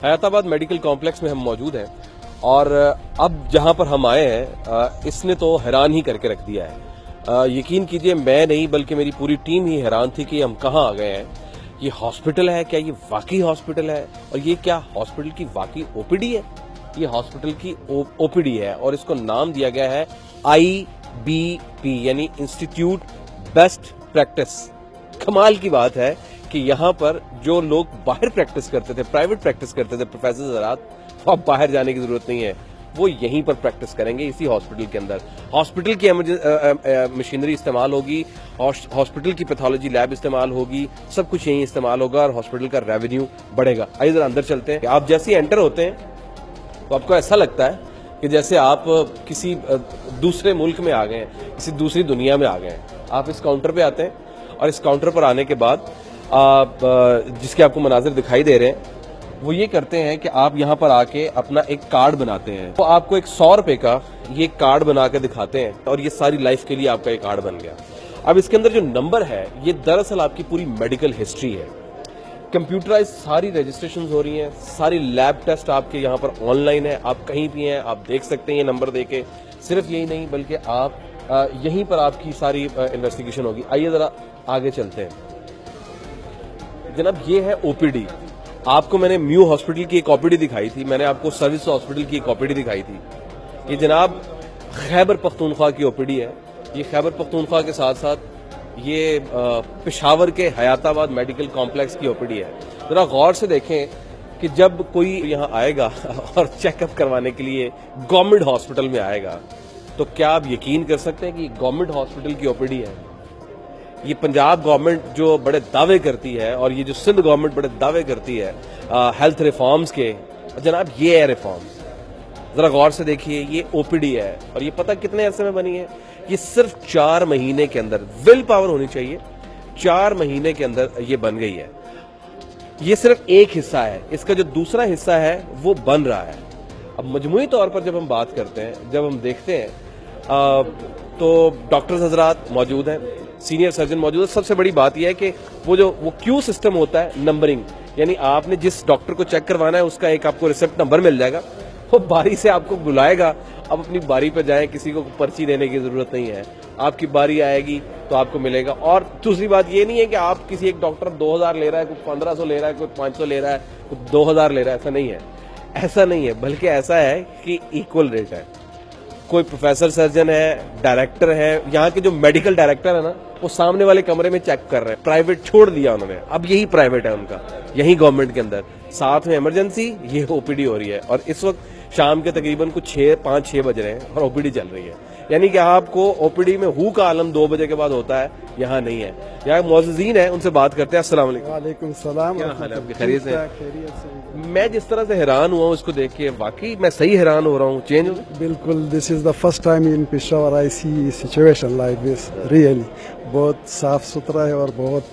Hayatabad medical complex में हम मौजूद हैं और अब जहां पर हम आए हैं इसने तो हैरान ही करके रख दिया है। यकीन कीजिए मैं नहीं बल्कि मेरी पूरी टीम ही हैरान थी कि हम कहां आ गए हैं। ये हॉस्पिटल है क्या? ये वाकई हॉस्पिटल है? और ये क्या हॉस्पिटल की वाकई ओपीडी है? ये हॉस्पिटल की ओपीडी है और इसको नाम दिया गया है IBP यानी इंस्टीट्यूट बेस्ट प्रैक्टिस। कमाल की बात है कि यहाँ पर जो लोग बाहर प्रैक्टिस करते थे, प्राइवेट प्रैक्टिस करते थे प्रोफेसर हज़रात, वो अब बाहर जाने की जरूरत नहीं है, वो यहीं पर प्रैक्टिस करेंगे इसी हॉस्पिटल के अंदर। हॉस्पिटल की मशीनरी इस्तेमाल होगी, हॉस्पिटल की पैथोलॉजी लैब इस्तेमाल होगी, सब कुछ यहीं इस्तेमाल होगा और हॉस्पिटल का रेवेन्यू बढ़ेगा। आइए जरा अंदर चलते हैं। आप जैसे ही एंटर होते हैं तो आपको ऐसा लगता है कि जैसे आप किसी दूसरे मुल्क में आ गए हैं, किसी दूसरी दुनिया में आ गए हैं। आप इस काउंटर पे आते हैं और इस काउंटर पर आने के बाद आप जिसके आपको मनाजिर दिखाई दे रहे हैं वो ये करते हैं कि आप यहाँ पर आके अपना एक कार्ड बनाते हैं। तो आपको एक 100 रुपए का ये कार्ड बना के दिखाते हैं और ये सारी लाइफ के लिए आपका एक कार्ड बन गया। अब इसके अंदर जो नंबर है ये दरअसल आपकी पूरी मेडिकल हिस्ट्री है। कंप्यूटराइज सारी रजिस्ट्रेशन हो रही हैं, सारी लैब टेस्ट आपके यहाँ पर ऑनलाइन है, आप कहीं भी हैं आप देख सकते हैं ये नंबर देके। सिर्फ यही नहीं बल्कि आप यहीं पर आपकी सारी इन्वेस्टिगेशन होगी। आइए जरा आगे चलते हैं। जनाब ये है ओपीडी। आपको मैंने म्यू हॉस्पिटल की एक ओपीडी दिखाई थी, मैंने आपको सर्विस हॉस्पिटल की एक ओपीडी दिखाई थी। ये जनाब खैबर पख्तूनख्वा की ओपीडी है। ये खैबर पख्तूनख्वा के साथ साथ ये पेशावर के हयाताबाद मेडिकल कॉम्प्लेक्स की ओपीडी है। जरा गौर से देखें कि जब कोई यहाँ आएगा और चेकअप करवाने के लिए गवर्नमेंट हॉस्पिटल में आएगा तो क्या आप यकीन कर सकते हैं कि गवर्नमेंट हॉस्पिटल की ओपीडी है? ये पंजाब गवर्नमेंट जो बड़े दावे करती है और ये जो सिंध गवर्नमेंट बड़े दावे करती है हेल्थ रिफॉर्म्स के, जनाब ये है रिफॉर्म्स। जरा गौर से देखिए ये ओपीडी है और ये पता कितने अरसे में बनी है? ये सिर्फ 4 महीने के अंदर, विल पावर होनी चाहिए, 4 महीने के अंदर ये बन गई है। ये सिर्फ एक हिस्सा है, इसका जो दूसरा हिस्सा है वो बन रहा है। अब मजमूई तौर पर जब हम बात करते हैं, जब हम देखते हैं तो डॉक्टर्स हजरात मौजूद हैं, सीनियर सर्जन मौजूद है। सबसे बड़ी बात यह है कि वो क्यू सिस्टम होता है, नंबरिंग, यानी आपने जिस डॉक्टर को चेक करवाना है उसका एक आपको रिसिप्ट नंबर मिल जाएगा, वो बारी से आपको बुलाएगा। अब अपनी बारी पर जाएं, किसी को पर्ची देने की जरूरत नहीं है, आपकी बारी आएगी तो आपको मिलेगा। और दूसरी बात ये नहीं है कि आप किसी एक डॉक्टर 2000 ले रहा है, कोई 1500 ले रहा है, कोई 500 ले रहा है, कोई 2000 ले रहा है, ऐसा नहीं है। ऐसा नहीं है, बल्कि ऐसा है कि इक्वल रेट है। कोई प्रोफेसर सर्जन है, डायरेक्टर है, यहाँ के जो मेडिकल डायरेक्टर है ना, वो सामने वाले कमरे में चेक कर रहे हैं। प्राइवेट छोड़ दिया उन्होंने, अब यही प्राइवेट है उनका, यही गवर्नमेंट के अंदर। साथ में इमरजेंसी, ये ओपीडी हो रही है और इस वक्त शाम के तकरीबन कुछ 5-6 बज रहे हैं और ओपीडी चल रही है। यानी कि आपको ओपीडी में हु का आलम 2 बजे के बाद होता है, यहाँ नहीं है। यहाँ मौजूदीन है, उनसे बात करते हैं। अस्सलाम वालेकुम। वालेकुम सलाम। क्या हाल है आपके? खैरियत से? मैं जिस तरह से हैरान हुआ उसको देख के वाकई मैं सही हैरान हो रहा हूँ। चेंज बिल्कुल, this is the first time in Peshawar I see situation like this. Really बहुत साफ सुथरा है और बहुत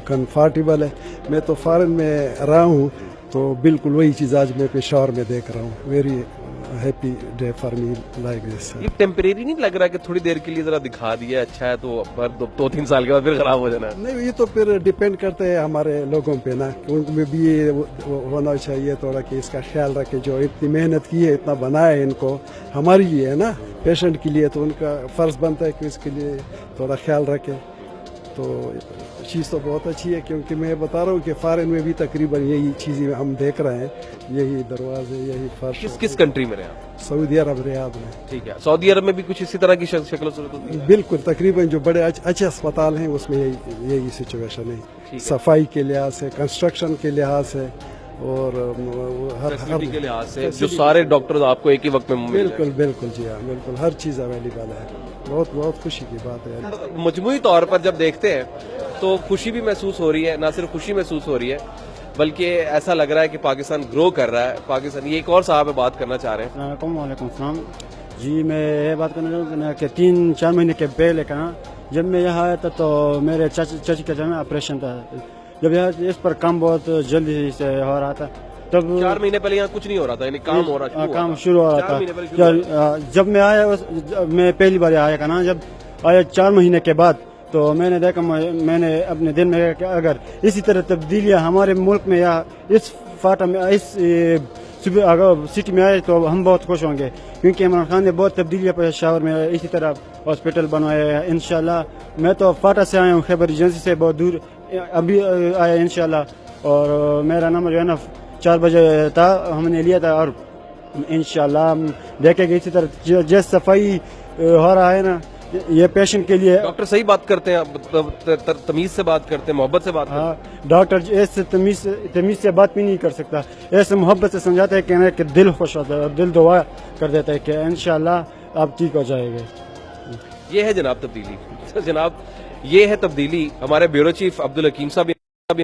कंफर्टेबल है। मैं तो फॉरेन में रहा हूँ तो बिल्कुल वही चीज आज मैं पेशावर में देख रहा हूँ। Very happy day for me like this. ये टेम्परेरी नहीं लग रहा कि थोड़ी देर के लिए जरा दिखा दिया अच्छा है तो 2-3 साल के बाद फिर खराब हो जाना है? नहीं, ये तो फिर डिपेंड करते हैं हमारे लोगों पे ना, उनमें भी ये होना चाहिए थोड़ा कि इसका ख्याल रखे। जो इतनी मेहनत की है, इतना बनाया है इनको हमारी लिए है ना, पेशेंट के लिए, तो उनका फर्ज बनता है कि इसके लिए थोड़ा ख्याल रखे। तो चीज़ तो बहुत अच्छी है, क्योंकि मैं बता रहा हूँ कि फॉरेन में भी तकरीबन यही चीज़ें हम देख रहे हैं, यही दरवाजे, यही फर्श। किस कंट्री में रहे आप? सऊदी अरब, रियाद में। ठीक है, सऊदी अरब में भी कुछ इसी तरह की शक्ल सूरत होती है? बिल्कुल, तकरीबन जो बड़े अच्छे अस्पताल हैं उसमें यही सिचुएशन है। सफाई के लिहाज से, कंस्ट्रक्शन के लिहाज से और हर के लिहाज से जो सारे डॉक्टर आपको एक ही वक्त में बिल्कुल बिल्कुल जी हाँ, बिल्कुल हर चीज़ अवेलेबल है। बहुत खुशी की बात है। मजमूई तौर पर जब देखते हैं तो खुशी भी महसूस हो रही है, ना सिर्फ खुशी महसूस हो रही है बल्कि ऐसा लग रहा है कि पाकिस्तान ग्रो कर रहा है। पाकिस्तान, ये एक और साहब है बात करना चाह रहे हैं। वालेकुम सलाम जी। मैं ये बात करना चाहूँगा कि 3-4 महीने के पहले का जब मैं यहाँ आया था तो मेरे चाची का जो है ऑपरेशन था। जब यहाँ इस पर काम बहुत जल्दी से हो रहा था, तब 4 महीने पहले यहाँ कुछ नहीं हो रहा था, यानी काम हो रहा, काम शुरू हो रहा था। जब मैं आया, मैं पहली बार आया का ना, जब आया 4 महीने के बाद तो मैंने देखा, मैंने अपने दिल में कि अगर इसी तरह तब्दीलियां हमारे मुल्क में या इस फाटा में, इस अगर सिटी में आए तो हम बहुत खुश होंगे, क्योंकि इमरान खान ने बहुत तब्दीलियां पेशावर में इसी तरह हॉस्पिटल बनवाए हैं। इंशाल्लाह मैं तो फाटा से आया हूँ, खैबर एजेंसी से बहुत दूर अभी आया इंशाल्लाह, और मेरा नंबर जो है ना 4 बजे था, हमने लिया था, और इंशाल्लाह देखेंगे इसी तरह जैसे सफाई हो रहा है ना ये पेशेंट के लिए। डॉक्टर सही बात करते हैं, तमीज से बात करते हैं, मोहब्बत से बात करते हैं। हाँ, डॉक्टर ऐसे तमीज से बात भी नहीं कर सकता, ऐसे मोहब्बत से समझाता है कि दिल खुश होता है और दिल दुआ कर देता है कि इंशाल्लाह आप ठीक हो जाएंगे। ये है जनाब तब्दीली। जनाब ये है तब्दीली। हमारे ब्यूरो चीफ अब्दुल हकीम साहब